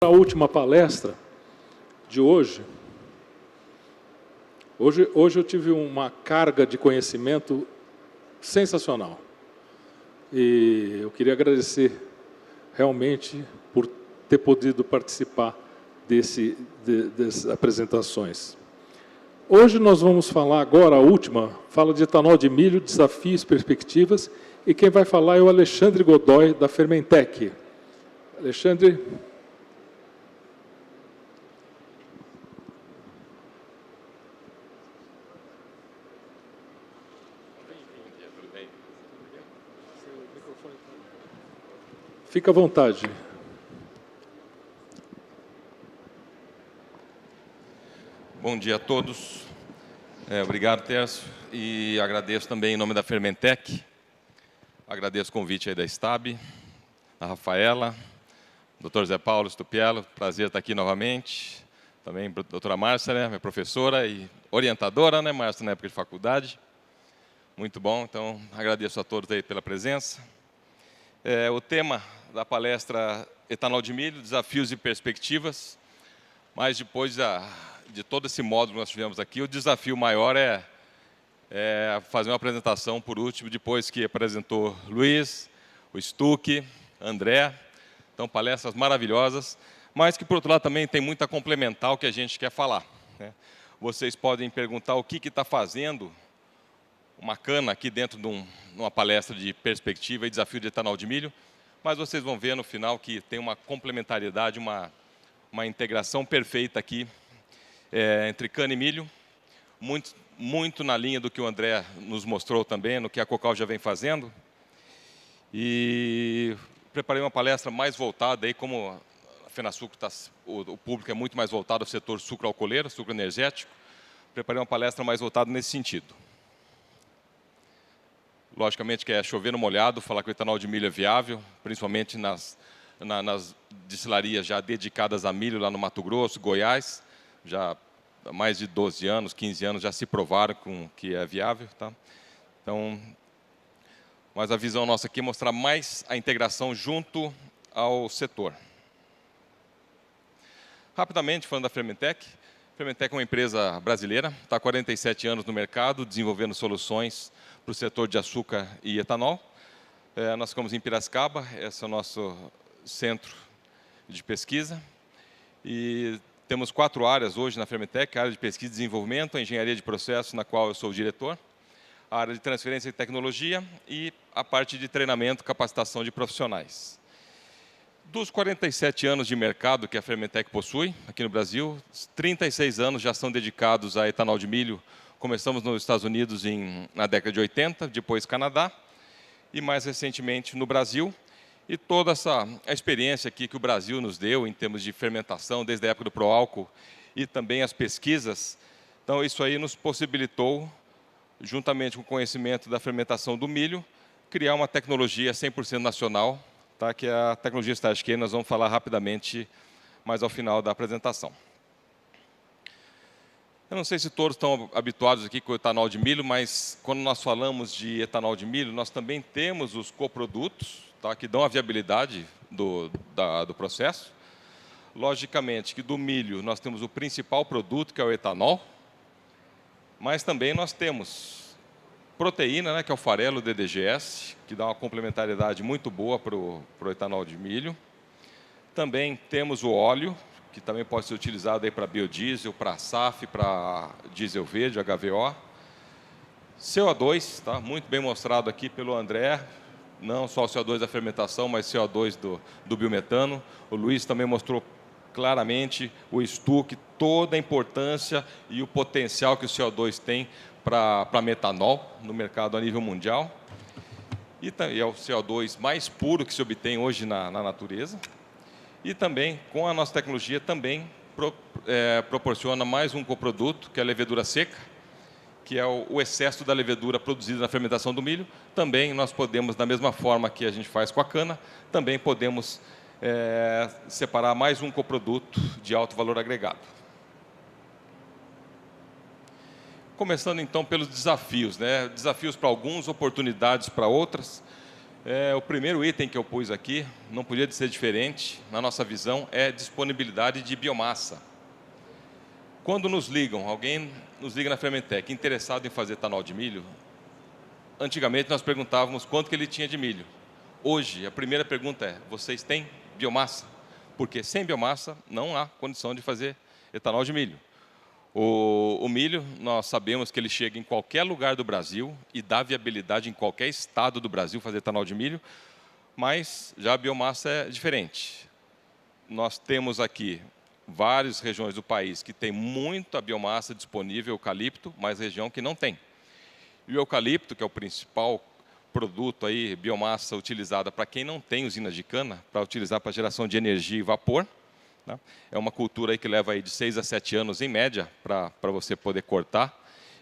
A última palestra de hoje. Hoje eu tive uma carga de conhecimento sensacional. E eu queria agradecer realmente por ter podido participar dessas apresentações. Hoje nós vamos falar agora, a última, fala de etanol de milho, desafios, perspectivas, e quem vai falar é o Alexandre Godoy, da Fermentec. Alexandre. Fica à vontade. Bom dia a todos. Obrigado, Tércio. E agradeço também em nome da Fermentec. Agradeço o convite aí da Stab, a Rafaela, Dr. Zé Paulo Stupiello. Prazer estar aqui novamente. Também a doutora Márcia, né, minha professora e orientadora, né, Márcia, na época de faculdade. Muito bom. Então, agradeço a todos aí pela presença. O tema da palestra Etanol de Milho, Desafios e Perspectivas. Mas depois de todo esse módulo que nós tivemos aqui, o desafio maior é fazer uma apresentação por último, depois que apresentou Luiz, o Stuck, André. Então, palestras maravilhosas, mas que, por outro lado, também tem muito a complementar o que a gente quer falar, né? Vocês podem perguntar o que está fazendo uma cana aqui dentro de uma palestra de perspectiva e desafio de etanol de milho, mas vocês vão ver no final que tem uma complementariedade, uma integração perfeita aqui entre cana e milho, muito na linha do que o André nos mostrou também, no que a Cocal já vem fazendo. E preparei uma palestra mais voltada, aí, como a FenaSucro o público é muito mais voltado ao setor sucro-alcooleiro, sucro energético, preparei uma palestra mais voltada nesse sentido. Logicamente que é chover no molhado, falar que o etanol de milho é viável, principalmente nas destilarias já dedicadas a milho lá no Mato Grosso, Goiás, já há mais de 12 anos, 15 anos já se provaram que é viável, tá? Então, mas a visão nossa aqui é mostrar mais a integração junto ao setor. Rapidamente, falando da Fermentec. A Fermentec é uma empresa brasileira, está há 47 anos no mercado, desenvolvendo soluções para o setor de açúcar e etanol. Nós ficamos em Piracicaba, esse é o nosso centro de pesquisa. E temos 4 áreas hoje na Fermentec: a área de pesquisa e desenvolvimento, a engenharia de processos, na qual eu sou o diretor, a área de transferência e tecnologia e a parte de treinamento e capacitação de profissionais. Dos 47 anos de mercado que a Fermentec possui aqui no Brasil, 36 anos já são dedicados a etanol de milho. Começamos nos Estados Unidos na década de 80, depois Canadá e mais recentemente no Brasil. E toda a experiência aqui que o Brasil nos deu em termos de fermentação, desde a época do Proálcool e também as pesquisas, então isso aí nos possibilitou, juntamente com o conhecimento da fermentação do milho, criar uma tecnologia 100% nacional, tá? Que é a tecnologia Stage K, nós vamos falar rapidamente mais ao final da apresentação. Eu não sei se todos estão habituados aqui com o etanol de milho, mas quando nós falamos de etanol de milho, nós também temos os coprodutos, tá, que dão a viabilidade do processo. Logicamente que do milho nós temos o principal produto, que é o etanol, mas também nós temos proteína, né, que é o farelo DDGS, que dá uma complementariedade muito boa para o etanol de milho. Também temos o óleo, que também pode ser utilizado para biodiesel, para SAF, para diesel verde, HVO. CO2, tá, muito bem mostrado aqui pelo André, não só o CO2 da fermentação, mas CO2 do biometano. O Luiz também mostrou claramente, o Stuck, toda a importância e o potencial que o CO2 tem para metanol no mercado a nível mundial. E é o CO2 mais puro que se obtém hoje na natureza. E também, com a nossa tecnologia, também proporciona mais um coproduto, que é a levedura seca, que é o excesso da levedura produzida na fermentação do milho. Também nós podemos, da mesma forma que a gente faz com a cana, também podemos separar mais um coproduto de alto valor agregado. Começando, então, pelos desafios, né? Desafios para alguns, oportunidades para outras. O primeiro item que eu pus aqui, não podia ser diferente, na nossa visão, é disponibilidade de biomassa. Quando nos ligam, alguém nos liga na Fermentec, interessado em fazer etanol de milho, antigamente nós perguntávamos quanto que ele tinha de milho. Hoje, a primeira pergunta é, vocês têm biomassa? Porque sem biomassa não há condição de fazer etanol de milho. O milho, nós sabemos que ele chega em qualquer lugar do Brasil e dá viabilidade em qualquer estado do Brasil fazer etanol de milho, mas já a biomassa é diferente. Nós temos aqui várias regiões do país que tem muita biomassa disponível, eucalipto, mas região que não tem. E o eucalipto, que é o principal produto aí, biomassa utilizada para quem não tem usina de cana, para utilizar para geração de energia e vapor, né? É uma cultura aí que leva aí de 6 a 7 anos, em média, para você poder cortar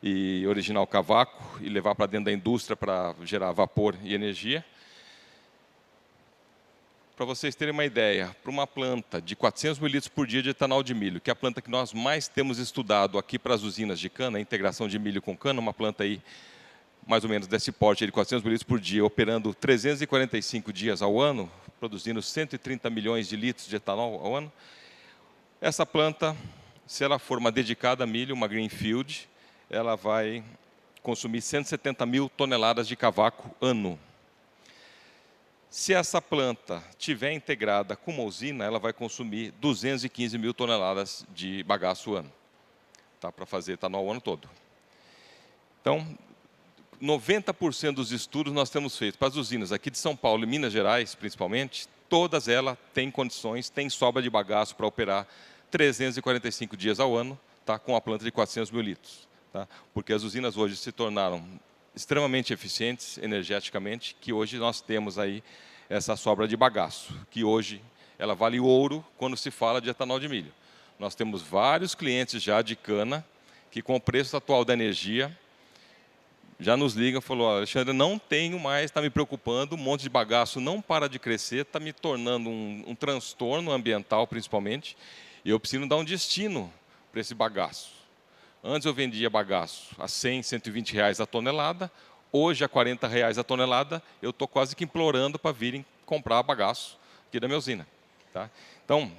e originar o cavaco e levar para dentro da indústria para gerar vapor e energia. Para vocês terem uma ideia, para uma planta de 400 mil litros por dia de etanol de milho, que é a planta que nós mais temos estudado aqui para as usinas de cana, a integração de milho com cana, uma planta aí mais ou menos desse porte de 400 mil litros por dia, operando 345 dias ao ano, produzindo 130 milhões de litros de etanol ao ano. Essa planta, se ela for uma dedicada a milho, uma greenfield, ela vai consumir 170 mil toneladas de cavaco ano. Se essa planta tiver integrada com uma usina, ela vai consumir 215 mil toneladas de bagaço ano, tá? Para fazer etanol o ano todo. Então, 90% dos estudos nós temos feito para as usinas aqui de São Paulo e Minas Gerais, principalmente, todas elas têm condições, têm sobra de bagaço para operar 345 dias ao ano, tá, com a planta de 400 mil litros. Tá? Porque as usinas hoje se tornaram extremamente eficientes energeticamente, que hoje nós temos aí essa sobra de bagaço, que hoje ela vale ouro quando se fala de etanol de milho. Nós temos vários clientes já de cana, que com o preço atual da energia, já nos ligam e falou, Alexandre, não tenho mais, está me preocupando, um monte de bagaço não para de crescer, está me tornando um transtorno ambiental, principalmente, e eu preciso dar um destino para esse bagaço. Antes eu vendia bagaço a 100, 120 reais a tonelada, hoje a 40 reais a tonelada, eu estou quase que implorando para virem comprar bagaço aqui da minha usina. Tá? Então,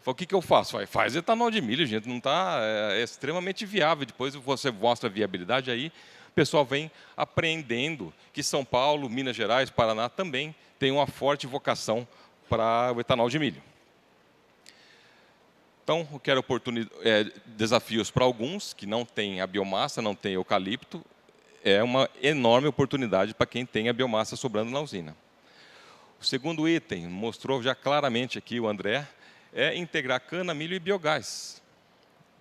o que eu faço? Faz etanol de milho, gente, não está, é extremamente viável, depois você mostra a viabilidade aí, o pessoal vem aprendendo que São Paulo, Minas Gerais, Paraná também tem uma forte vocação para o etanol de milho. Então, eu quero desafios para alguns que não têm a biomassa, não têm eucalipto, é uma enorme oportunidade para quem tem a biomassa sobrando na usina. O segundo item, mostrou já claramente aqui o André, é integrar cana, milho e biogás.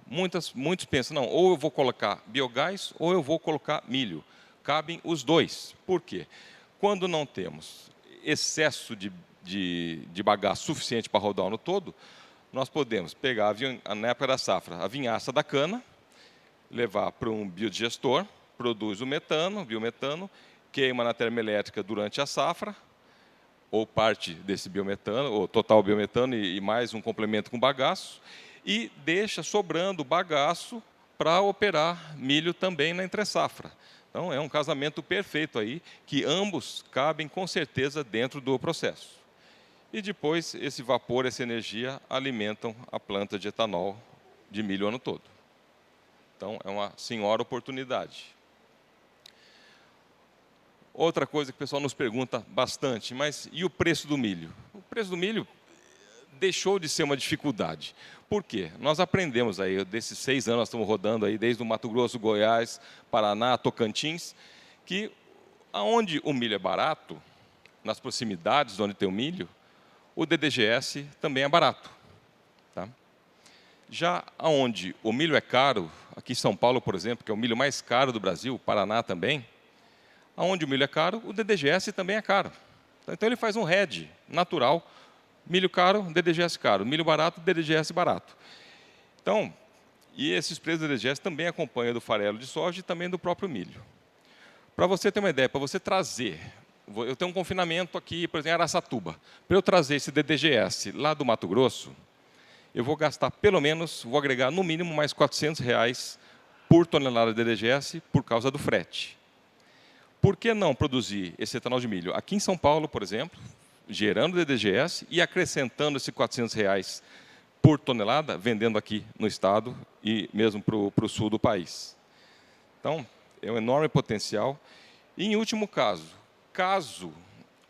Muitos pensam, não, ou eu vou colocar biogás ou eu vou colocar milho. Cabem os dois. Por quê? Quando não temos excesso de bagaço suficiente para rodar o ano todo, nós podemos pegar, na época da safra, a vinhaça da cana, levar para um biodigestor, produz o metano, biometano, queima na termoelétrica durante a safra, ou parte desse biometano, ou total biometano e mais um complemento com bagaço, e deixa sobrando bagaço para operar milho também na entre-safra. Então, é um casamento perfeito aí, que ambos cabem com certeza dentro do processo. E depois, esse vapor, essa energia, alimentam a planta de etanol de milho o ano todo. Então, é uma senhora oportunidade. Outra coisa que o pessoal nos pergunta bastante, mas e o preço do milho? O preço do milho deixou de ser uma dificuldade. Por quê? Nós aprendemos aí, desses 6 anos, nós estamos rodando aí, desde o Mato Grosso, Goiás, Paraná, Tocantins, que aonde o milho é barato, nas proximidades onde tem o milho, o DDGS também é barato. Tá? Já aonde o milho é caro, aqui em São Paulo, por exemplo, que é o milho mais caro do Brasil, Paraná também, aonde o milho é caro, o DDGS também é caro. Então ele faz um hedge natural, milho caro, DDGS caro, milho barato, DDGS barato. Então, e esses preços do DDGS também acompanham do farelo de soja e também do próprio milho. Para você ter uma ideia, para você trazer, eu tenho um confinamento aqui, por exemplo, em Araçatuba, para eu trazer esse DDGS lá do Mato Grosso, eu vou gastar pelo menos, vou agregar no mínimo mais R$ 400 por tonelada de DDGS por causa do frete. Por que não produzir esse etanol de milho aqui em São Paulo, por exemplo, gerando DDGS e acrescentando esses R$ 400 por tonelada, vendendo aqui no estado e mesmo para o sul do país? Então, é um enorme potencial. E, em último caso, caso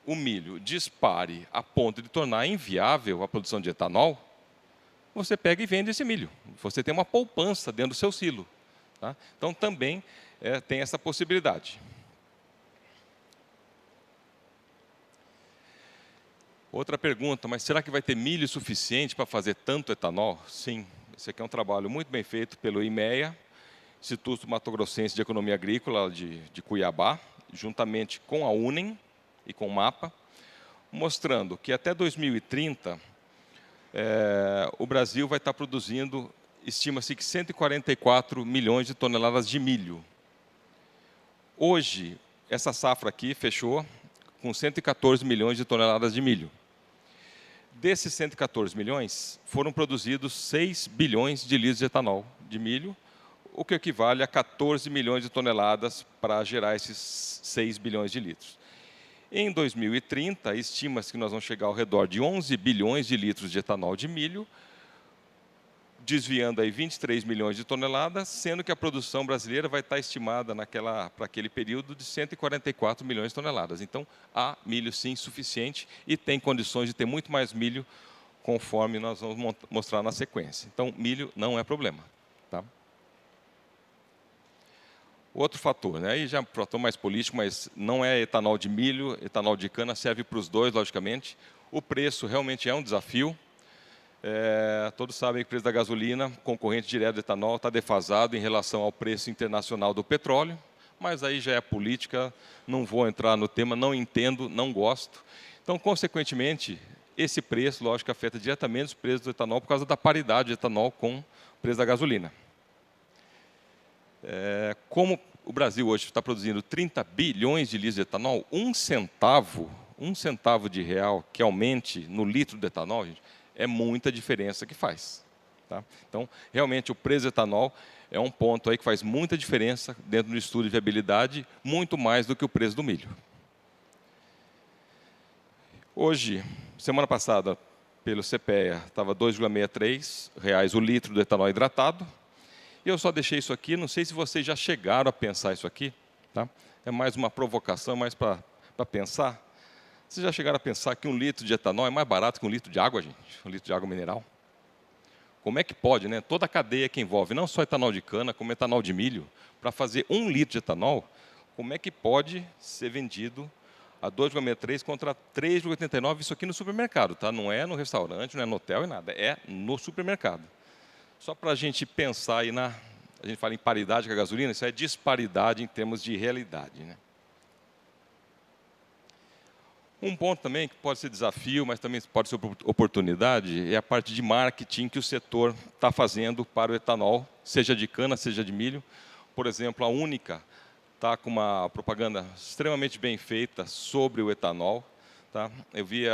o milho dispare a ponto de tornar inviável a produção de etanol, você pega e vende esse milho. Você tem uma poupança dentro do seu silo. Tá? Então, também tem essa possibilidade. Outra pergunta, mas será que vai ter milho suficiente para fazer tanto etanol? Sim, esse aqui é um trabalho muito bem feito pelo IMEA, Instituto Mato Grossense de Economia Agrícola de Cuiabá, juntamente com a UNEM e com o MAPA, mostrando que até 2030 o Brasil vai estar produzindo, estima-se que 144 milhões de toneladas de milho. Hoje, essa safra aqui fechou com 114 milhões de toneladas de milho. Desses 114 milhões, foram produzidos 6 bilhões de litros de etanol de milho, o que equivale a 14 milhões de toneladas para gerar esses 6 bilhões de litros. Em 2030, estima-se que nós vamos chegar ao redor de 11 bilhões de litros de etanol de milho, desviando aí 23 milhões de toneladas, sendo que a produção brasileira vai estar estimada para aquele período de 144 milhões de toneladas. Então, há milho sim suficiente e tem condições de ter muito mais milho, conforme nós vamos mostrar na sequência. Então, milho não é problema. Tá? Outro fator, aí já é um fator mais político, mas não é etanol de milho, etanol de cana, serve para os dois, logicamente. O preço realmente é um desafio. Todos sabem que o preço da gasolina, concorrente direto do etanol, está defasado em relação ao preço internacional do petróleo, mas aí já é política, não vou entrar no tema, não entendo, não gosto. Então, consequentemente, esse preço, lógico, afeta diretamente os preços do etanol por causa da paridade de etanol com o preço da gasolina. Como o Brasil hoje está produzindo 30 bilhões de litros de etanol, um centavo de real que aumente no litro de etanol, gente, é muita diferença que faz. Tá? Então, realmente, o preço do etanol é um ponto aí que faz muita diferença dentro do estudo de viabilidade, muito mais do que o preço do milho. Hoje, semana passada, pelo CPEA, estava R$ 2,63 o litro do etanol hidratado. E eu só deixei isso aqui, não sei se vocês já chegaram a pensar isso aqui. Tá? É mais uma provocação, mais para pensar. Vocês já chegaram a pensar que 1 litro de etanol é mais barato que 1 litro de água, gente? 1 litro de água mineral? Como é que pode, né? Toda a cadeia que envolve, não só etanol de cana, como etanol de milho, para fazer 1 litro de etanol, como é que pode ser vendido a 2,63 contra 3,89? Isso aqui no supermercado, tá? Não é no restaurante, não é no hotel e nada, é no supermercado. Só para a gente pensar aí a gente fala em paridade com a gasolina, isso é disparidade em termos de realidade, né? Um ponto também que pode ser desafio, mas também pode ser oportunidade, é a parte de marketing que o setor está fazendo para o etanol, seja de cana, seja de milho. Por exemplo, a Única está com uma propaganda extremamente bem feita sobre o etanol. Tá? Eu vi,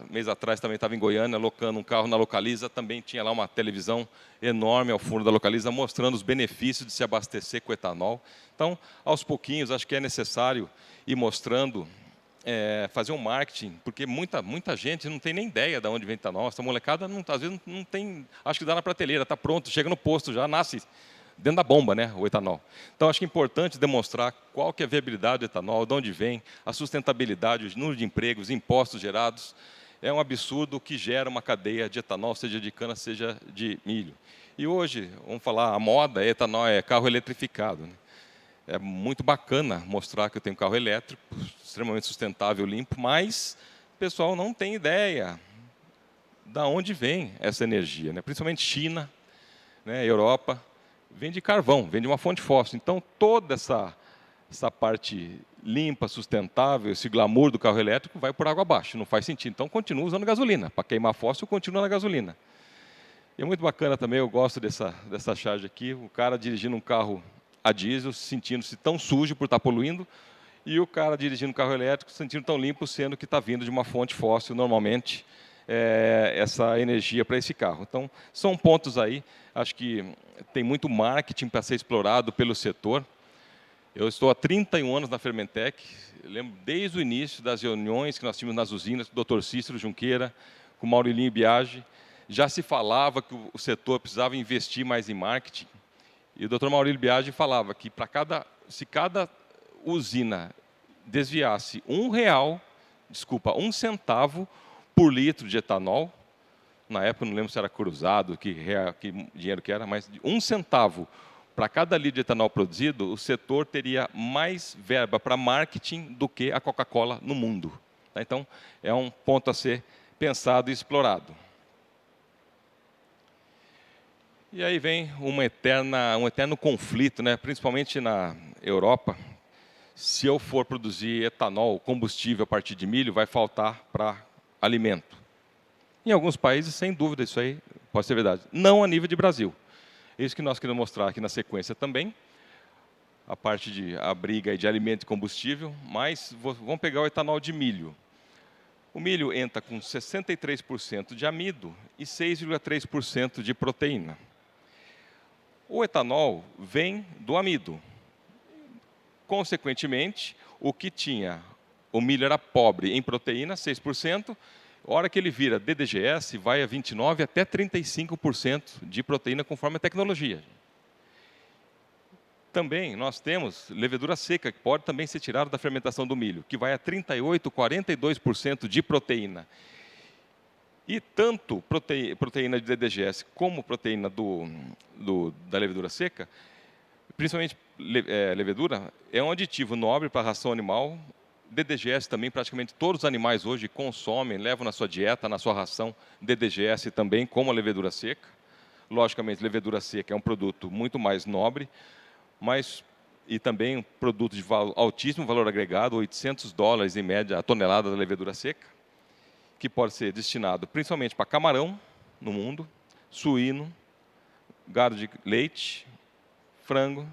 mês atrás, também estava em Goiânia, locando um carro na Localiza, também tinha lá uma televisão enorme ao fundo da Localiza, mostrando os benefícios de se abastecer com etanol. Então, aos pouquinhos, acho que é necessário ir mostrando, fazer um marketing, porque muita gente não tem nem ideia de onde vem etanol. Essa molecada, às vezes, não tem, acho que dá na prateleira, está pronto, chega no posto, já nasce dentro da bomba, né, o etanol. Então, acho que é importante demonstrar qual que é a viabilidade do etanol, de onde vem, a sustentabilidade, o número de empregos, impostos gerados. É um absurdo que gera uma cadeia de etanol, seja de cana, seja de milho. E hoje, vamos falar, a moda é etanol, é carro eletrificado, né? É muito bacana mostrar que eu tenho um carro elétrico, extremamente sustentável, limpo, mas o pessoal não tem ideia de onde vem essa energia, né? Principalmente China, né, Europa, vem de carvão, vem de uma fonte fóssil. Então, toda essa parte limpa, sustentável, esse glamour do carro elétrico vai por água abaixo, não faz sentido. Então, continua usando gasolina. Para queimar fóssil, continua na gasolina. E é muito bacana também, eu gosto dessa charge aqui, o cara dirigindo um carro a diesel, sentindo-se tão sujo por estar poluindo, e o cara dirigindo um carro elétrico, se sentindo tão limpo, sendo que está vindo de uma fonte fóssil, normalmente, essa energia para esse carro. Então, são pontos aí, acho que tem muito marketing para ser explorado pelo setor. Eu estou há 31 anos na Fermentec, eu lembro desde o início das reuniões que nós tínhamos nas usinas com o Dr. Cícero Junqueira, com o Maurilinho Biagi, já se falava que o setor precisava investir mais em marketing, e o Dr. Maurílio Biagi falava que se cada usina desviasse um centavo por litro de etanol, na época não lembro se era cruzado, que dinheiro que era, mas um centavo para cada litro de etanol produzido, o setor teria mais verba para marketing do que a Coca-Cola no mundo. Então, é um ponto a ser pensado e explorado. E aí vem um eterno conflito, né? Principalmente na Europa. Se eu for produzir etanol, combustível a partir de milho, vai faltar para alimento. Em alguns países, sem dúvida, isso aí pode ser verdade. Não a nível de Brasil. Isso que nós queremos mostrar aqui na sequência também, a parte a briga de alimento e combustível, mas vamos pegar o etanol de milho. O milho entra com 63% de amido e 6,3% de proteína. O etanol vem do amido. Consequentemente, o milho era pobre em proteína, 6%, a hora que ele vira DDGS, vai a 29% até 35% de proteína, conforme a tecnologia. Também nós temos levedura seca, que pode também ser tirada da fermentação do milho, que vai a 38%, 42% de proteína. E tanto proteína de DDGS como proteína da levedura seca, principalmente levedura, é um aditivo nobre para a ração animal. DDGS também, praticamente todos os animais hoje consomem, levam na sua dieta, na sua ração, DDGS também, como a levedura seca. Logicamente, levedura seca é um produto muito mais nobre, e também um produto de altíssimo valor agregado, $800 em média a tonelada da levedura seca, que pode ser destinado principalmente para camarão no mundo, suíno, gado de leite, frango,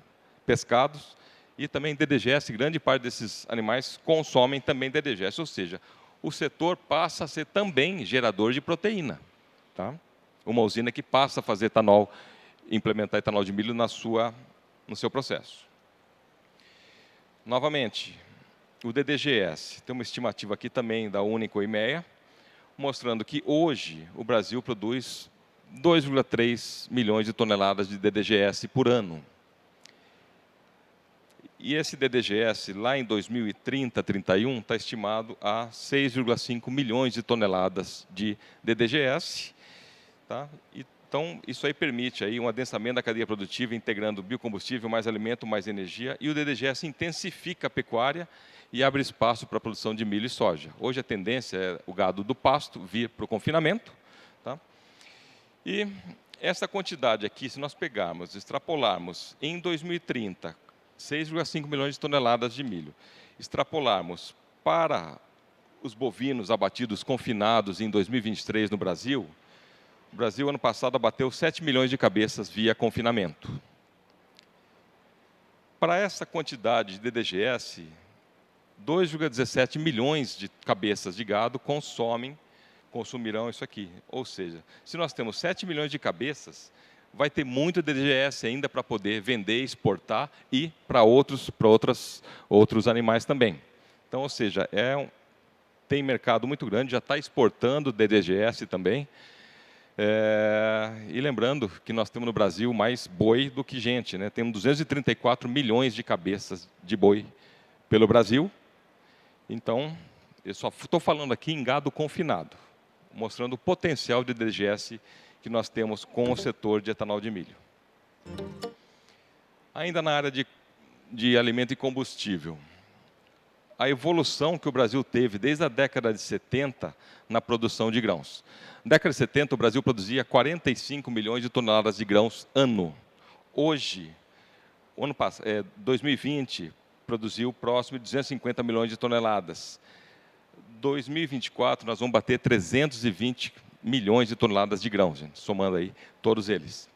pescados, e também DDGS. Grande parte desses animais consomem também DDGS, ou seja, o setor passa a ser também gerador de proteína. Tá? Uma usina que passa a fazer etanol, implementar etanol de milho no seu processo. Novamente, o DDGS, tem uma estimativa aqui também da Único e MEA, mostrando que hoje o Brasil produz 2,3 milhões de toneladas de DDGS por ano. E esse DDGS, lá em 2030, 31, está estimado a 6,5 milhões de toneladas de DDGS. Tá? Então, isso aí permite aí um adensamento da cadeia produtiva, integrando biocombustível, mais alimento, mais energia, e o DDGS intensifica a pecuária e abre espaço para a produção de milho e soja. Hoje a tendência é o gado do pasto vir para o confinamento. Tá? E essa quantidade aqui, se nós pegarmos, extrapolarmos em 2030, 6,5 milhões de toneladas de milho, extrapolarmos para os bovinos abatidos confinados em 2023 no Brasil, o Brasil, ano passado, abateu 7 milhões de cabeças via confinamento. Para essa quantidade de DDGS, 2,17 milhões de cabeças de gado consumirão isso aqui. Ou seja, se nós temos 7 milhões de cabeças, vai ter muito DDGS ainda para poder vender, exportar e para outros animais também. Então, ou seja, tem mercado muito grande, já está exportando DDGS também. E lembrando que nós temos no Brasil mais boi do que gente, né? Temos 234 milhões de cabeças de boi pelo Brasil. Então, eu só estou falando aqui em gado confinado, mostrando o potencial de DDGS que nós temos com o setor de etanol de milho. Ainda na área de alimento e combustível, a evolução que o Brasil teve desde a década de 70 na produção de grãos. Na década de 70, o Brasil produzia 45 milhões de toneladas de grãos ano. Hoje, 2020, produziu próximo de 250 milhões de toneladas. 2024, nós vamos bater 320 milhões de toneladas de grãos, gente, somando aí todos eles.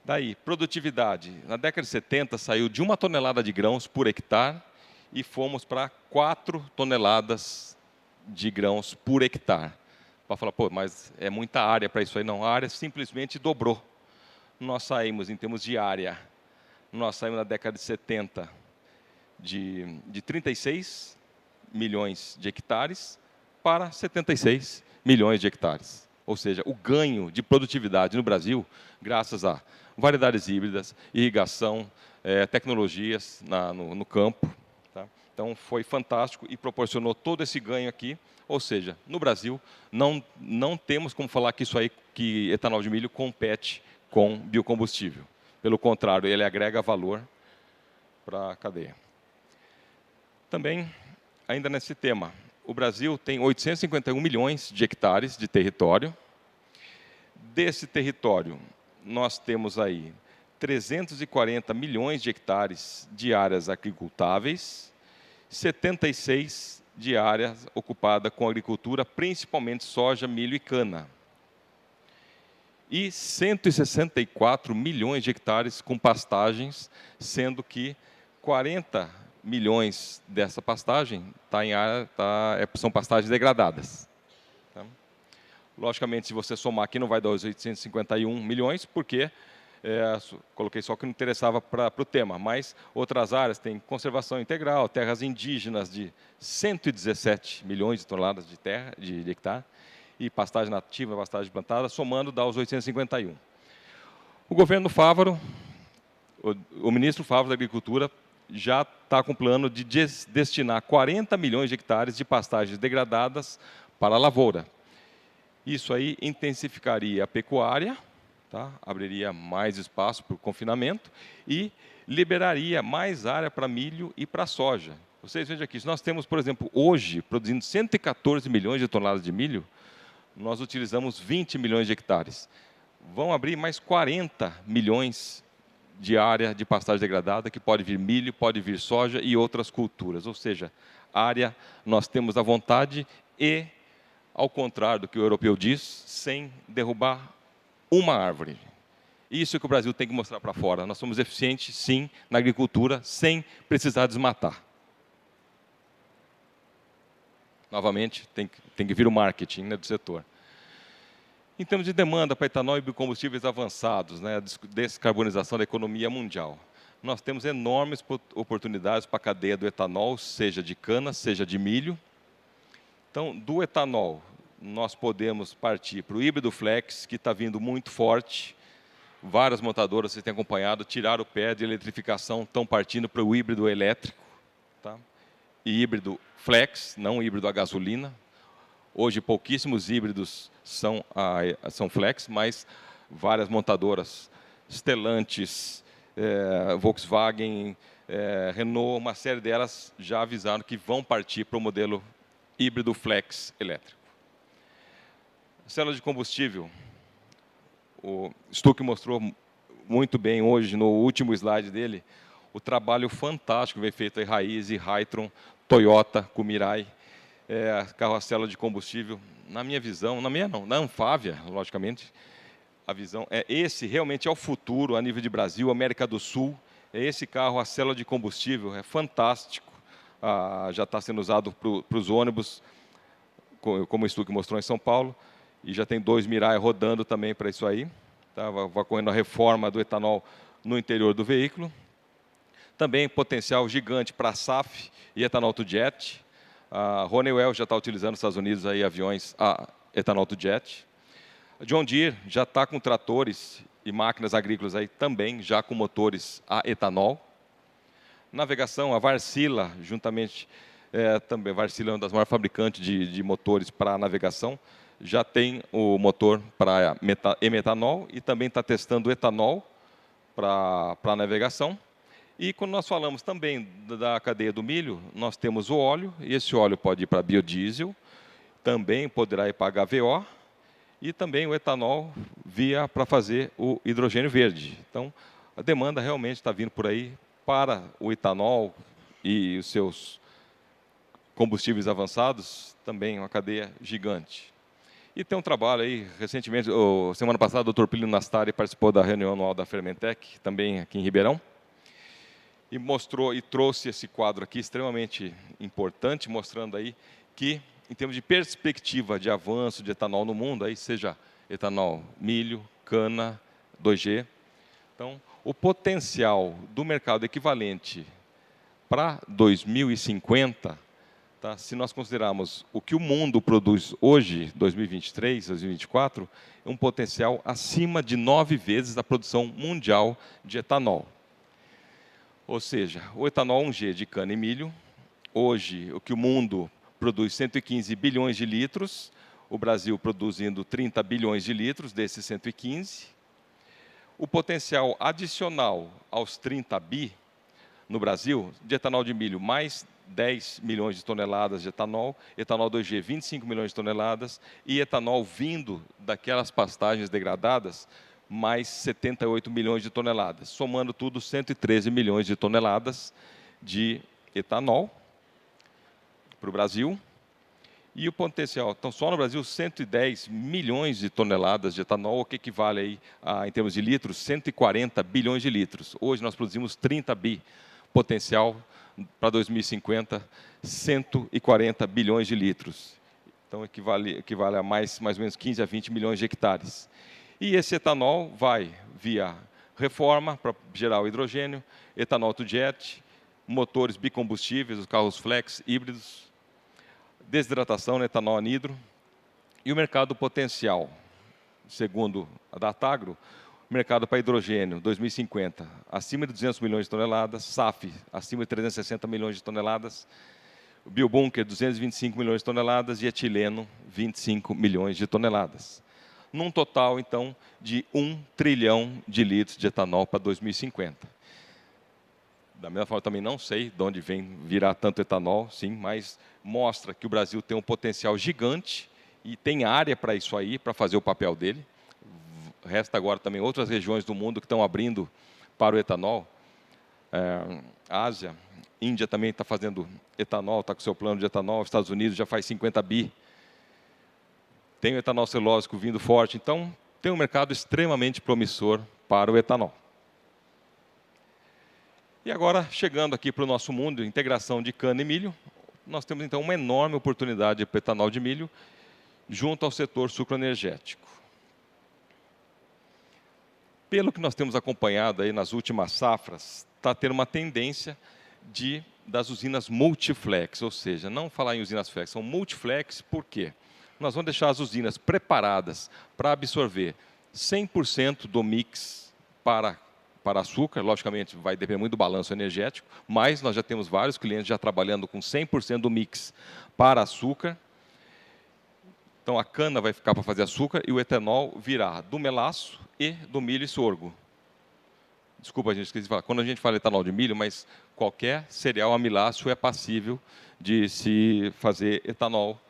Daí, produtividade. Na década de 70, saiu de 1 tonelada de grãos por hectare e fomos para 4 toneladas de grãos por hectare. Para falar, pô, mas é muita área para isso aí. Não, a área simplesmente dobrou. Nós saímos, em termos de área, nós saímos na década de 70 de 36 milhões de hectares para 76 milhões de hectares. Ou seja, o ganho de produtividade no Brasil, graças a variedades híbridas, irrigação, tecnologias no campo. Tá? Então, foi fantástico e proporcionou todo esse ganho aqui. Ou seja, no Brasil, não temos como falar que etanol de milho compete com biocombustível. Pelo contrário, ele agrega valor para a cadeia. Também, ainda nesse tema, o Brasil tem 851 milhões de hectares de território. Desse território, nós temos aí 340 milhões de hectares de áreas agricultáveis, 76 de área ocupada com agricultura, principalmente soja, milho e cana. E 164 milhões de hectares com pastagens, sendo que 40 milhões dessa pastagem são pastagens degradadas. Tá? Logicamente, se você somar aqui, não vai dar os 851 milhões, porque coloquei só o que não interessava para o tema, mas outras áreas têm conservação integral, terras indígenas de 117 milhões de toneladas de terra, de hectare, e pastagem nativa, pastagem plantada, somando dá os 851. O governo Fávaro, o ministro Fávaro da Agricultura, já está com plano de destinar 40 milhões de hectares de pastagens degradadas para a lavoura. Isso aí intensificaria a pecuária, tá? Abriria mais espaço para o confinamento e liberaria mais área para milho e para soja. Vocês vejam aqui, se nós temos, por exemplo, hoje, produzindo 114 milhões de toneladas de milho, nós utilizamos 20 milhões de hectares. Vão abrir mais 40 milhões de área de pastagem degradada, que pode vir milho, pode vir soja e outras culturas. Ou seja, área nós temos à vontade e, ao contrário do que o europeu diz, sem derrubar uma árvore. Isso que o Brasil tem que mostrar para fora. Nós somos eficientes, sim, na agricultura, sem precisar desmatar. Novamente, tem que vir o marketing, né, do setor. Em termos de demanda para etanol e biocombustíveis avançados, né, a descarbonização da economia mundial, nós temos enormes oportunidades para a cadeia do etanol, seja de cana, seja de milho. Então, do etanol, nós podemos partir para o híbrido flex, que está vindo muito forte. Várias montadoras, vocês têm acompanhado, tiraram o pé de eletrificação, estão partindo para o híbrido elétrico. Tá? E híbrido flex, não híbrido a gasolina. Hoje, pouquíssimos híbridos são flex, mas várias montadoras, Stellantis, Volkswagen, Renault, uma série delas já avisaram que vão partir para o modelo híbrido flex elétrico. Célula de combustível, o Stuck mostrou muito bem hoje, no último slide dele, o trabalho fantástico que vem feito aí, Raiz, Hytron, Toyota, com Mirai, carro a célula de combustível. Na minha visão, na Anfávia, logicamente, a visão esse realmente é o futuro a nível de Brasil, América do Sul, é esse carro a célula de combustível, é fantástico, já está sendo usado para os ônibus, como o Stuck mostrou em São Paulo, e já tem 2 Mirai rodando também para isso aí, tá? Vai correndo a reforma do etanol no interior do veículo. Também potencial gigante para a SAF e etanol to jet. A Honeywell já está utilizando nos Estados Unidos aí aviões a etanol to jet. A John Deere já está com tratores e máquinas agrícolas aí também já com motores a etanol. Navegação, a Wärtsilä, juntamente também, a Wärtsilä é uma das maiores fabricantes de motores para navegação, já tem o motor para e-metanol e também está testando etanol para navegação. E quando nós falamos também da cadeia do milho, nós temos o óleo, e esse óleo pode ir para biodiesel, também poderá ir para HVO, e também o etanol para fazer o hidrogênio verde. Então, a demanda realmente está vindo por aí para o etanol e os seus combustíveis avançados, também uma cadeia gigante. E tem um trabalho aí, recentemente, semana passada, o Dr. Plínio Nastari participou da reunião anual da Fermentec, também aqui em Ribeirão, e mostrou e trouxe esse quadro aqui extremamente importante, mostrando aí que, em termos de perspectiva de avanço de etanol no mundo, aí seja etanol, milho, cana, 2G, então, o potencial do mercado equivalente para 2050, tá, se nós considerarmos o que o mundo produz hoje, 2023, 2024, é um potencial acima de 9 vezes a produção mundial de etanol. Ou seja, o etanol 1G de cana e milho, hoje o que o mundo produz 115 bilhões de litros, o Brasil produzindo 30 bilhões de litros desses 115. O potencial adicional aos 30 bi no Brasil, de etanol de milho, mais 10 milhões de toneladas de etanol, etanol 2G, 25 milhões de toneladas, e etanol vindo daquelas pastagens degradadas, mais 78 milhões de toneladas. Somando tudo, 113 milhões de toneladas de etanol para o Brasil. E o potencial, então só no Brasil, 110 milhões de toneladas de etanol, o que equivale aí em termos de litros, 140 bilhões de litros. Hoje nós produzimos 30 bi, potencial para 2050, 140 bilhões de litros. Então equivale a mais ou menos 15 a 20 milhões de hectares. E esse etanol vai via reforma para gerar o hidrogênio, etanol to jet, motores bicombustíveis, os carros flex, híbridos, desidratação, etanol anidro, e o mercado potencial, segundo a Datagro, o mercado para hidrogênio, 2050, acima de 200 milhões de toneladas, SAF, acima de 360 milhões de toneladas, o biobunker, 225 milhões de toneladas, e etileno, 25 milhões de toneladas. Num total, então, de 1 trilhão de litros de etanol para 2050. Da mesma forma, também não sei de onde virá tanto etanol, sim, mas mostra que o Brasil tem um potencial gigante e tem área para isso aí, para fazer o papel dele. Resta agora também outras regiões do mundo que estão abrindo para o etanol. Ásia, Índia também está fazendo etanol, está com seu plano de etanol, Estados Unidos já faz 50 bi. Tem o etanol celulósico vindo forte, então tem um mercado extremamente promissor para o etanol. E agora, chegando aqui para o nosso mundo, integração de cana e milho, nós temos então uma enorme oportunidade para o etanol de milho junto ao setor sucroenergético. Pelo que nós temos acompanhado aí nas últimas safras, está tendo uma tendência das usinas multiflex, ou seja, não falar em usinas flex, são multiflex, por quê? Nós vamos deixar as usinas preparadas para absorver 100% do mix para açúcar, logicamente vai depender muito do balanço energético, mas nós já temos vários clientes já trabalhando com 100% do mix para açúcar. Então a cana vai ficar para fazer açúcar e o etanol virá do melaço e do milho e sorgo. Desculpa, a gente esqueci de falar. Quando a gente fala etanol de milho, mas qualquer cereal amiláceo é passível de se fazer etanol.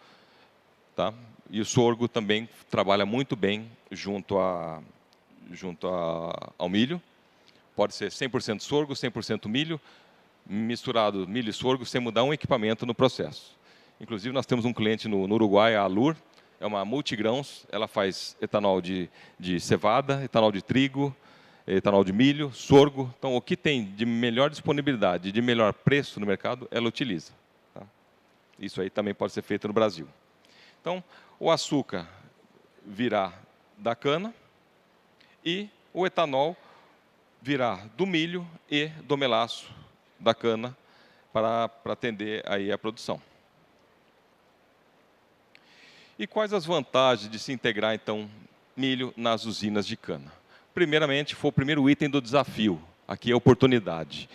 Tá? E o sorgo também trabalha muito bem junto ao milho. Pode ser 100% sorgo, 100% milho, misturado milho e sorgo, sem mudar um equipamento no processo. Inclusive, nós temos um cliente no Uruguai, a Alur, é uma multigrãos, ela faz etanol de cevada, etanol de trigo, etanol de milho, sorgo. Então, o que tem de melhor disponibilidade, de melhor preço no mercado, ela utiliza. Tá? Isso aí também pode ser feito no Brasil. Então, o açúcar virá da cana e o etanol virá do milho e do melaço da cana para atender aí a produção. E quais as vantagens de se integrar, então, milho nas usinas de cana? Primeiramente, foi o primeiro item do desafio, aqui é a oportunidade.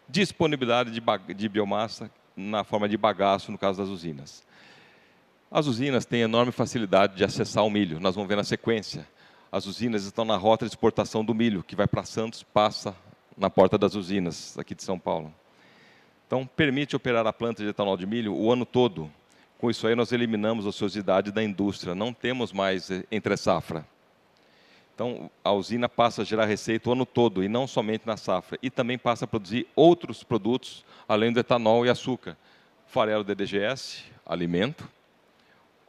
Disponibilidade de biomassa na forma de bagaço, no caso das usinas. As usinas têm enorme facilidade de acessar o milho, nós vamos ver na sequência. As usinas estão na rota de exportação do milho, que vai para Santos, passa na porta das usinas, aqui de São Paulo. Então, permite operar a planta de etanol de milho o ano todo. Com isso aí, nós eliminamos a ociosidade da indústria, não temos mais entre-safra. Então, a usina passa a gerar receita o ano todo, e não somente na safra. E também passa a produzir outros produtos, além do etanol e açúcar. Farelo DDGS, alimento,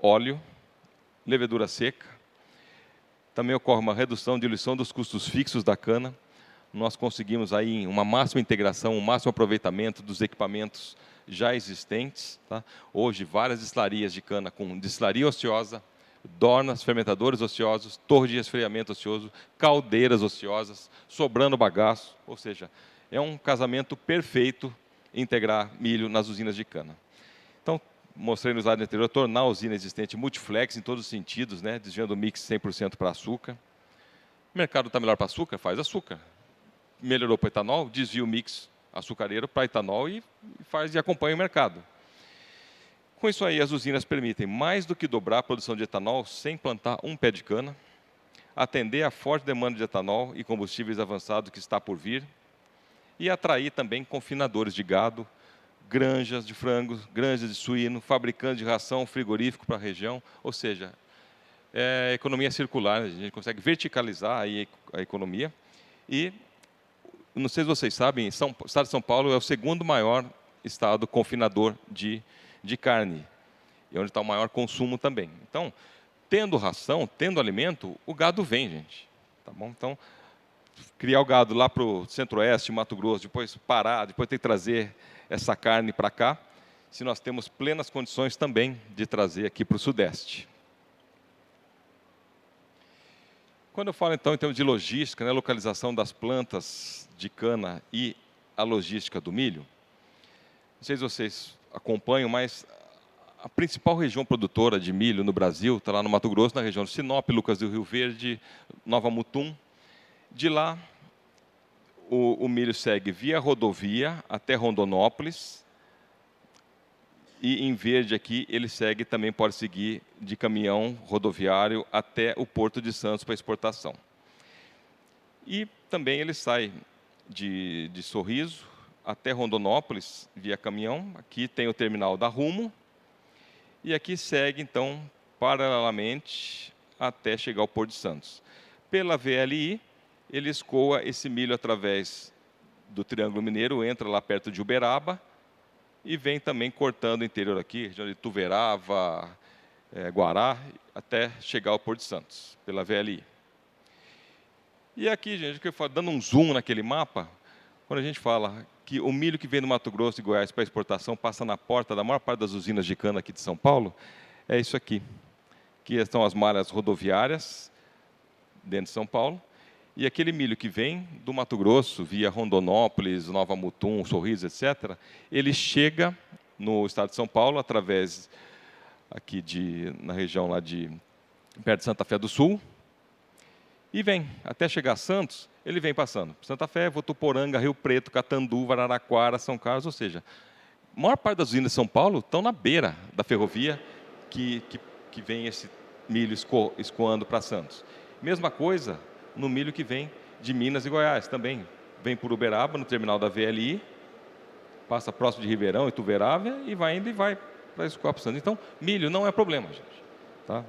óleo, levedura seca. Também ocorre uma redução, diluição dos custos fixos da cana. Nós conseguimos aí uma máxima integração, um máximo aproveitamento dos equipamentos já existentes. Tá? Hoje, várias destilarias de cana com destilaria ociosa, dornas, fermentadores ociosos, torre de resfriamento ocioso, caldeiras ociosas, sobrando bagaço. Ou seja, é um casamento perfeito integrar milho nas usinas de cana. Então, mostrei no slide anterior, tornar a usina existente multiflex em todos os sentidos, né, desviando o mix 100% para açúcar. O mercado está melhor para açúcar? Faz açúcar. Melhorou para etanol? Desvia o mix açucareiro para etanol e acompanha o mercado. Com isso aí, as usinas permitem mais do que dobrar a produção de etanol sem plantar um pé de cana, atender à forte demanda de etanol e combustíveis avançados que está por vir, e atrair também confinadores de gado, granjas de frango, granjas de suíno, fabricantes de ração, frigorífico para a região, ou seja, é economia circular, a gente consegue verticalizar aí a economia. E, não sei se vocês sabem, o estado de São Paulo é o segundo maior estado confinador de carne, e onde está o maior consumo também. Então, tendo ração, tendo alimento, o gado vem, gente. Tá bom? Então, criar o gado lá para o Centro-Oeste, Mato Grosso, depois parar, depois ter que trazer essa carne para cá, se nós temos plenas condições também de trazer aqui para o Sudeste. Quando eu falo, então, em termos de logística, né, localização das plantas de cana e a logística do milho, não sei se vocês acompanham, mas a principal região produtora de milho no Brasil está lá no Mato Grosso, na região de Sinop, Lucas do Rio Verde, Nova Mutum. De lá, o milho segue via rodovia até Rondonópolis. E em verde aqui, ele segue, também pode seguir de caminhão rodoviário até o Porto de Santos para exportação. E também ele sai de Sorriso até Rondonópolis via caminhão. Aqui tem o terminal da Rumo. E aqui segue, então, paralelamente até chegar ao Porto de Santos. Pela VLI, ele escoa esse milho através do Triângulo Mineiro, entra lá perto de Uberaba e vem também cortando o interior aqui, região de Tuverava, Guará, até chegar ao Porto de Santos, pela VLI. E aqui, gente, dando um zoom naquele mapa, quando a gente fala que o milho que vem do Mato Grosso e Goiás para exportação passa na porta da maior parte das usinas de cana aqui de São Paulo, é isso aqui. Que são as malhas rodoviárias dentro de São Paulo. E aquele milho que vem do Mato Grosso, via Rondonópolis, Nova Mutum, Sorriso, etc., ele chega no estado de São Paulo, através aqui na região lá perto de Santa Fé do Sul, e vem até chegar a Santos. Ele vem passando Santa Fé, Votuporanga, Rio Preto, Catanduva, Araraquara, São Carlos, ou seja, a maior parte das usinas de São Paulo estão na beira da ferrovia que vem esse milho escoando para Santos. Mesma coisa no milho que vem de Minas e Goiás também. Vem por Uberaba, no terminal da VLI, passa próximo de Ribeirão e Tuverava e vai indo e vai para escoar para Santos. Então, milho não é problema, gente. Tá?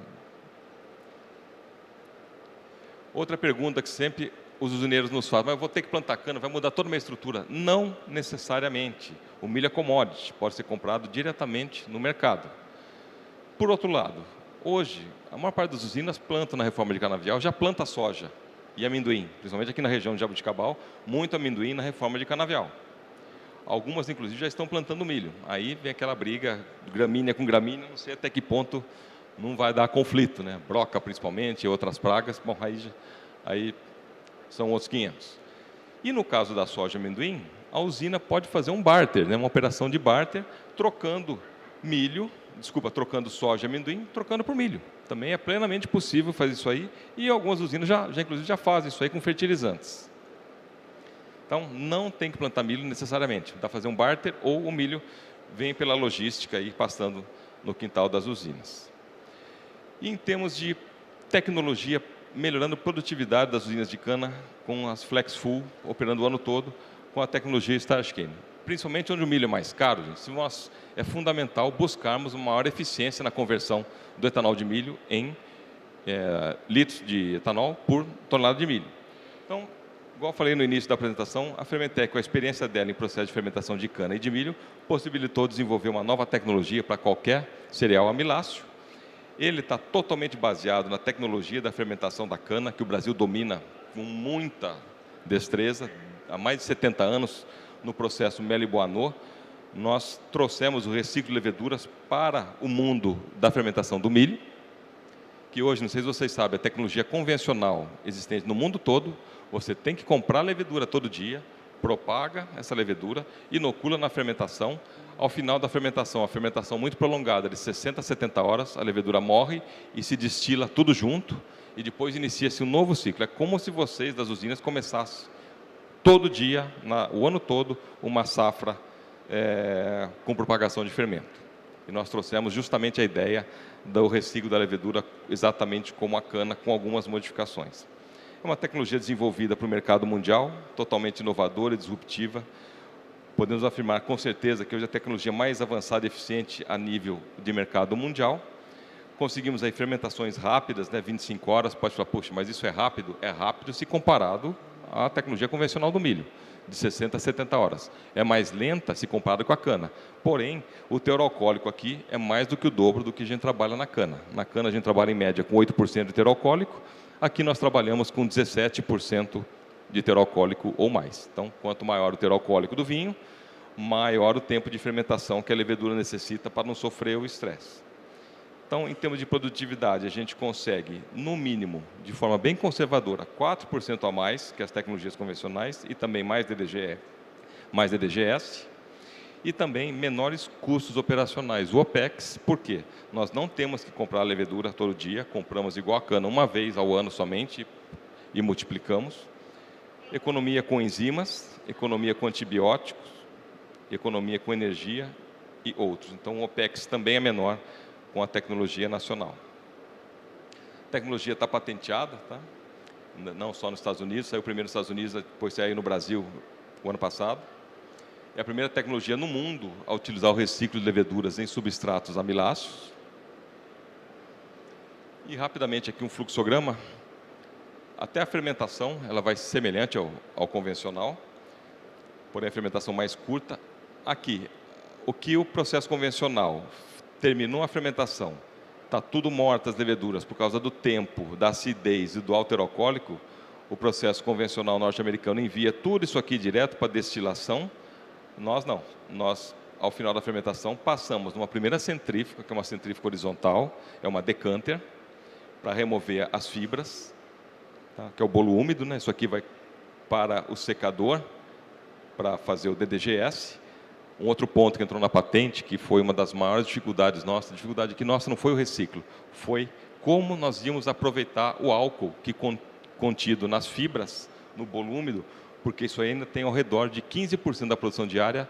Outra pergunta que sempre os usineiros nos fazem: mas eu vou ter que plantar cana, vai mudar toda a minha estrutura? Não necessariamente. O milho é commodity, pode ser comprado diretamente no mercado. Por outro lado, hoje, a maior parte das usinas planta na reforma de canavial, já planta soja e amendoim, principalmente aqui na região de Jabuticabal, muito amendoim na reforma de canavial. Algumas, inclusive, já estão plantando milho. Aí vem aquela briga, gramínea com gramínea, não sei até que ponto não vai dar conflito, né? Broca, principalmente, e outras pragas. Bom, aí são outros 500. E no caso da soja e amendoim, a usina pode fazer um barter, né? Uma operação de barter, trocando soja e amendoim, trocando por milho. Também é plenamente possível fazer isso aí, e algumas usinas inclusive já fazem isso aí com fertilizantes. Então, não tem que plantar milho necessariamente. Dá para fazer um barter, ou o milho vem pela logística aí, passando no quintal das usinas. E em termos de tecnologia, melhorando a produtividade das usinas de cana, com as Flex Full, operando o ano todo, com a tecnologia Starscane. Principalmente onde o milho é mais caro, gente, é fundamental buscarmos uma maior eficiência na conversão do etanol de milho em litros de etanol por tonelada de milho. Então, igual eu falei no início da apresentação, a Fermentec, com a experiência dela em processo de fermentação de cana e de milho, possibilitou desenvolver uma nova tecnologia para qualquer cereal amiláceo. Ele está totalmente baseado na tecnologia da fermentação da cana, que o Brasil domina com muita destreza, há mais de 70 anos, no processo Melo-Boanô. Nós trouxemos o reciclo de leveduras para o mundo da fermentação do milho, que hoje, não sei se vocês sabem, a tecnologia convencional existente no mundo todo, você tem que comprar levedura todo dia, propaga essa levedura, inocula na fermentação. Ao final da fermentação, a fermentação muito prolongada, de 60 a 70 horas, a levedura morre e se destila tudo junto, e depois inicia-se um novo ciclo. É como se vocês, das usinas, começassem todo dia, o ano todo, uma safra com propagação de fermento. E nós trouxemos justamente a ideia do reciclo da levedura, exatamente como a cana, com algumas modificações. É uma tecnologia desenvolvida para o mercado mundial, totalmente inovadora e disruptiva. Podemos afirmar com certeza que hoje a tecnologia mais avançada e eficiente a nível de mercado mundial. Conseguimos aí fermentações rápidas, 25 horas, pode falar, poxa, mas isso é rápido? É rápido se comparado à tecnologia convencional do milho, de 60 a 70 horas. É mais lenta se comparado com a cana. Porém, o teor alcoólico aqui é mais do que o dobro do que a gente trabalha na cana. Na cana a gente trabalha em média com 8% de teor alcoólico, aqui nós trabalhamos com 17% de teor alcoólico ou mais. Então, quanto maior o teor alcoólico do vinho, maior o tempo de fermentação que a levedura necessita para não sofrer o estresse. Então, em termos de produtividade, a gente consegue, no mínimo, de forma bem conservadora, 4% a mais que as tecnologias convencionais e também mais DDGS, e também menores custos operacionais, o OPEX. Por quê? Nós não temos que comprar a levedura todo dia, compramos igual a cana uma vez ao ano somente e multiplicamos. Economia com enzimas, economia com antibióticos, economia com energia e outros. Então, o OPEX também é menor com a tecnologia nacional. A tecnologia está patenteada, tá? Não só nos Estados Unidos, saiu primeiro nos Estados Unidos, depois saiu no Brasil o ano passado. É a primeira tecnologia no mundo a utilizar o reciclo de leveduras em substratos amiláceos. E rapidamente aqui um fluxograma. Até a fermentação, ela vai ser semelhante ao convencional, porém a fermentação mais curta. Aqui, o que o processo convencional terminou a fermentação, está tudo morto as leveduras por causa do tempo, da acidez e do álcool alcoólico, o processo convencional norte-americano envia tudo isso aqui direto para destilação. Nós não. Nós, ao final da fermentação, passamos numa primeira centrífuga, que é uma centrífuga horizontal, é uma decanter, para remover as fibras, tá? Que é o bolo úmido, né? Isso aqui vai para o secador, para fazer o DDGS. Um outro ponto que entrou na patente, que foi uma das maiores dificuldades nossas, dificuldade que nossa não foi o reciclo, foi como nós íamos aproveitar o álcool que contido nas fibras, no bolo úmido, porque isso ainda tem ao redor de 15% da produção diária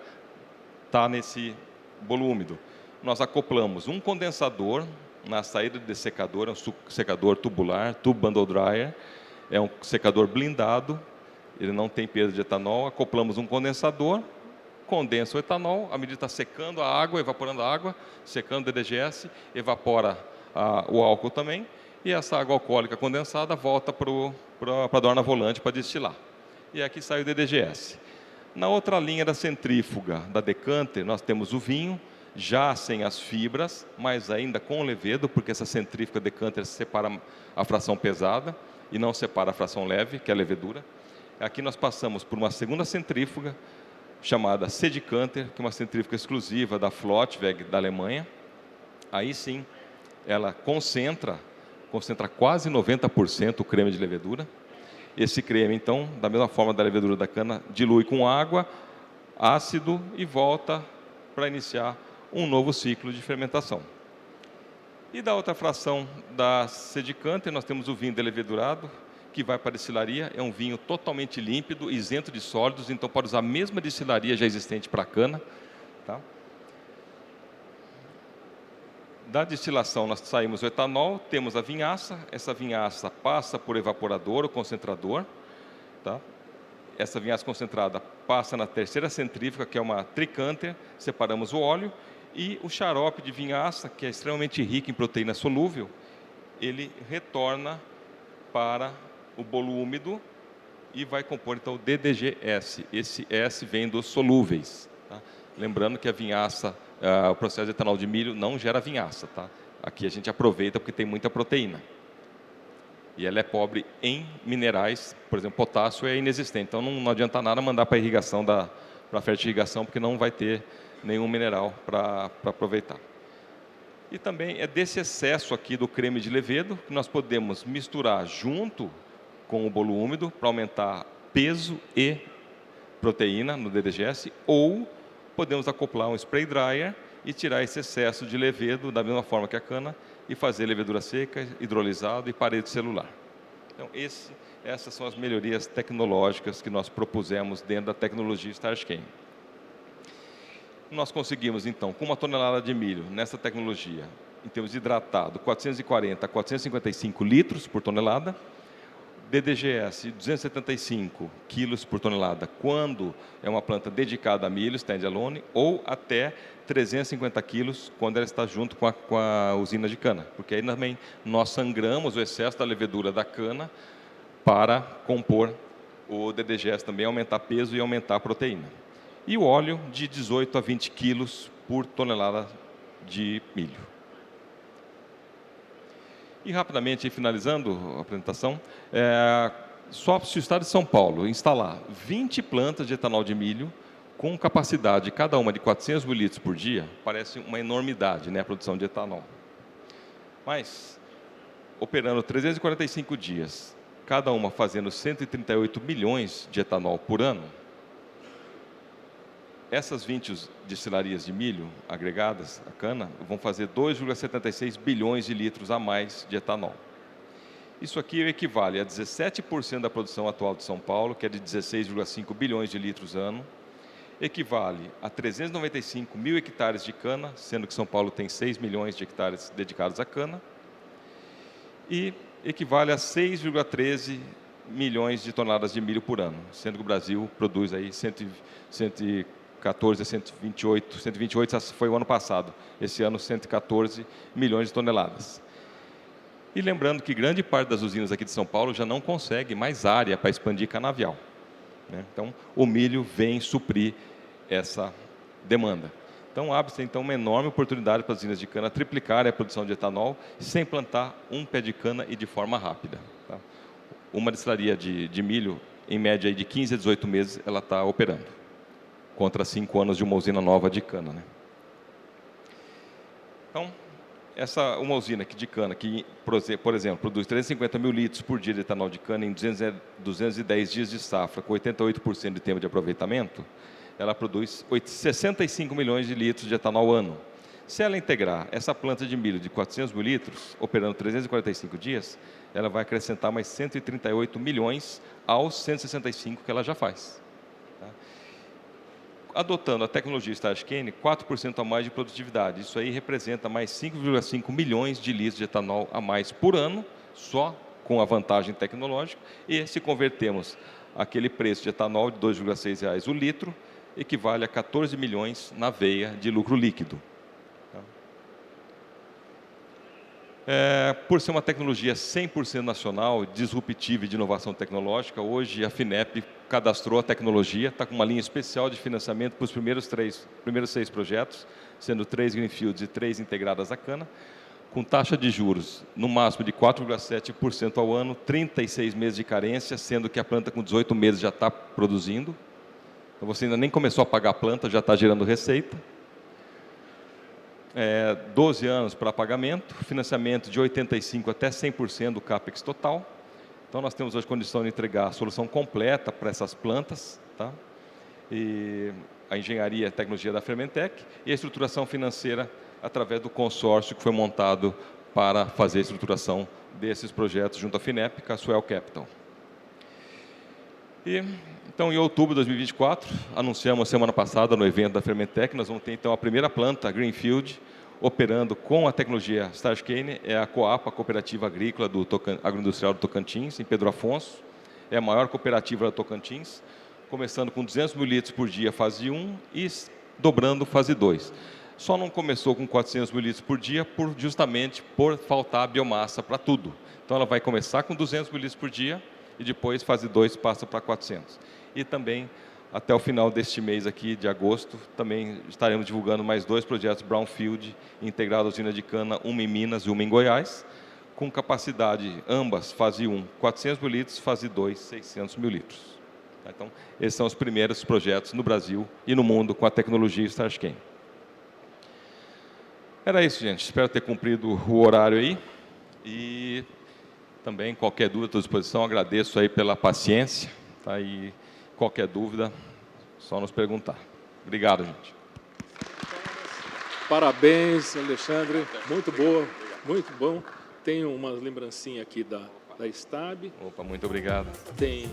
está nesse bolo úmido. Nós acoplamos um condensador na saída de dessecador, é um secador tubular, tube bundle dryer, é um secador blindado, ele não tem perda de etanol, acoplamos um condensador, condensa o etanol, à medida que está secando a água, evaporando a água, secando o DDGS, evapora o álcool também, e essa água alcoólica condensada volta para a dorna volante para destilar. E aqui sai o DDGS. Na outra linha da centrífuga, da decanter, nós temos o vinho, já sem as fibras, mas ainda com o levedo, porque essa centrífuga decanter separa a fração pesada e não separa a fração leve, que é a levedura. Aqui nós passamos por uma segunda centrífuga, chamada C-decanter, que é uma centrífuga exclusiva da Flottweg, da Alemanha. Aí sim, ela concentra quase 90% o creme de levedura. Esse creme, então, da mesma forma da levedura da cana, dilui com água, ácido e volta para iniciar um novo ciclo de fermentação. E da outra fração da C-decanter, nós temos o vinho delevedurado, que vai para a destilaria, é um vinho totalmente límpido, isento de sólidos, então pode usar a mesma destilaria já existente para a cana. Tá? Da destilação nós saímos o etanol, temos a vinhaça, essa vinhaça passa por evaporador ou concentrador. Tá? Essa vinhaça concentrada passa na terceira centrífuga, que é uma tricanter, separamos o óleo, e o xarope de vinhaça, que é extremamente rico em proteína solúvel, ele retorna para o bolo úmido e vai compor então o DDGS. Esse S vem dos solúveis. Tá? Lembrando que a vinhaça, o processo de etanol de milho não gera vinhaça. Tá? Aqui a gente aproveita porque tem muita proteína. E ela é pobre em minerais, por exemplo, potássio é inexistente. Então não adianta nada mandar para a irrigação, para a fertirrigação, porque não vai ter nenhum mineral para aproveitar. E também é desse excesso aqui do creme de levedo que nós podemos misturar junto com o bolo úmido para aumentar peso e proteína no DDGS, ou podemos acoplar um spray dryer e tirar esse excesso de levedo da mesma forma que a cana e fazer levedura seca, hidrolisado e parede celular. Então, essas são as melhorias tecnológicas que nós propusemos dentro da tecnologia Starscane. Nós conseguimos, então, com 1 tonelada de milho nessa tecnologia, em termos de hidratado, 440 a 455 litros por tonelada, DDGS 275 quilos por tonelada, quando é uma planta dedicada a milho, stand-alone, ou até 350 quilos quando ela está junto com a usina de cana, porque aí também nós sangramos o excesso da levedura da cana para compor o DDGS também, aumentar peso e aumentar a proteína. E o óleo de 18 a 20 quilos por tonelada de milho. E rapidamente, finalizando a apresentação, só se o Estado de São Paulo instalar 20 plantas de etanol de milho, com capacidade, cada uma de 400 mil litros por dia, parece uma enormidade, né, a produção de etanol. Mas, operando 345 dias, cada uma fazendo 138 milhões de etanol por ano, essas 20 destilarias de milho agregadas à cana vão fazer 2,76 bilhões de litros a mais de etanol. Isso aqui equivale a 17% da produção atual de São Paulo, que é de 16,5 bilhões de litros ano, equivale a 395 mil hectares de cana, sendo que São Paulo tem 6 milhões de hectares dedicados à cana, e equivale a 6,13 milhões de toneladas de milho por ano, sendo que o Brasil produz aí 114 a 128, 128 foi o ano passado, esse ano 114 milhões de toneladas. E lembrando que grande parte das usinas aqui de São Paulo já não consegue mais área para expandir canavial, né? Então, o milho vem suprir essa demanda. Então, abre-se então uma enorme oportunidade para as usinas de cana triplicarem a produção de etanol sem plantar um pé de cana e de forma rápida, tá? Uma destilaria de milho, em média de 15 a 18 meses, ela está operando, contra 5 anos de uma usina nova de cana, né? Então, uma usina de cana que, por exemplo, produz 350 mil litros por dia de etanol de cana em 210 dias de safra, com 88% de tempo de aproveitamento, ela produz 65 milhões de litros de etanol ano. Se ela integrar essa planta de milho de 400 mil litros, operando 345 dias, ela vai acrescentar mais 138 milhões aos 165 que ela já faz. Adotando a tecnologia Starscane, 4% a mais de produtividade. Isso aí representa mais 5,5 milhões de litros de etanol a mais por ano, só com a vantagem tecnológica. E se convertermos aquele preço de etanol de R$ 2,6 o litro, equivale a 14 milhões na veia de lucro líquido. Por ser uma tecnologia 100% nacional, disruptiva e de inovação tecnológica, hoje a FINEP cadastrou a tecnologia, está com uma linha especial de financiamento para os primeiros 6 projetos, sendo 3 greenfields e 3 integradas à cana, com taxa de juros no máximo de 4,7% ao ano, 36 meses de carência, sendo que a planta com 18 meses já está produzindo. Então você ainda nem começou a pagar a planta, já está gerando receita. 12 anos para pagamento, financiamento de 85% até 100% do CAPEX total. Então, nós temos hoje condição de entregar a solução completa para essas plantas, tá? E a engenharia e a tecnologia da Fermentec e a estruturação financeira através do consórcio que foi montado para fazer a estruturação desses projetos junto à FINEP, com a Swell Capital. Então, em outubro de 2024, anunciamos semana passada no evento da Fermentec, nós vamos ter então a primeira planta, a Greenfield, operando com a tecnologia Starscane, é a Coapa, a Cooperativa Agrícola Agroindustrial do Tocantins, em Pedro Afonso. É a maior cooperativa do Tocantins, começando com 200 mil litros por dia, fase 1, e dobrando fase 2. Só não começou com 400 mil litros por dia, justamente por faltar biomassa para tudo. Então, ela vai começar com 200 mil litros por dia, e depois, fase 2, passa para 400. E também, até o final deste mês aqui, de agosto, também estaremos divulgando mais 2 projetos Brownfield, integrados à usina de cana, uma em Minas e uma em Goiás, com capacidade, ambas, fase 1, 400 mil litros, fase 2, 600 mil litros. Então, esses são os primeiros projetos no Brasil e no mundo com a tecnologia Starscane. Era isso, gente. Espero ter cumprido o horário aí. E também, qualquer dúvida, estou à disposição. Agradeço aí pela paciência. Tá? E qualquer dúvida, Só nos perguntar. Obrigado, gente. Parabéns, Alexandre. Muito boa, muito bom. Tem uma lembrancinha aqui da STAB. Opa, muito obrigado. Tem,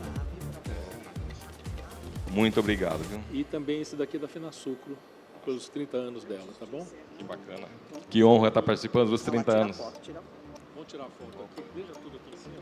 Muito obrigado, viu? e também esse daqui da Finasucro, pelos 30 anos dela, tá bom? Que bacana. Que honra estar participando dos 30 anos. Vamos tirar a foto aqui. Deixa tudo aqui em cima.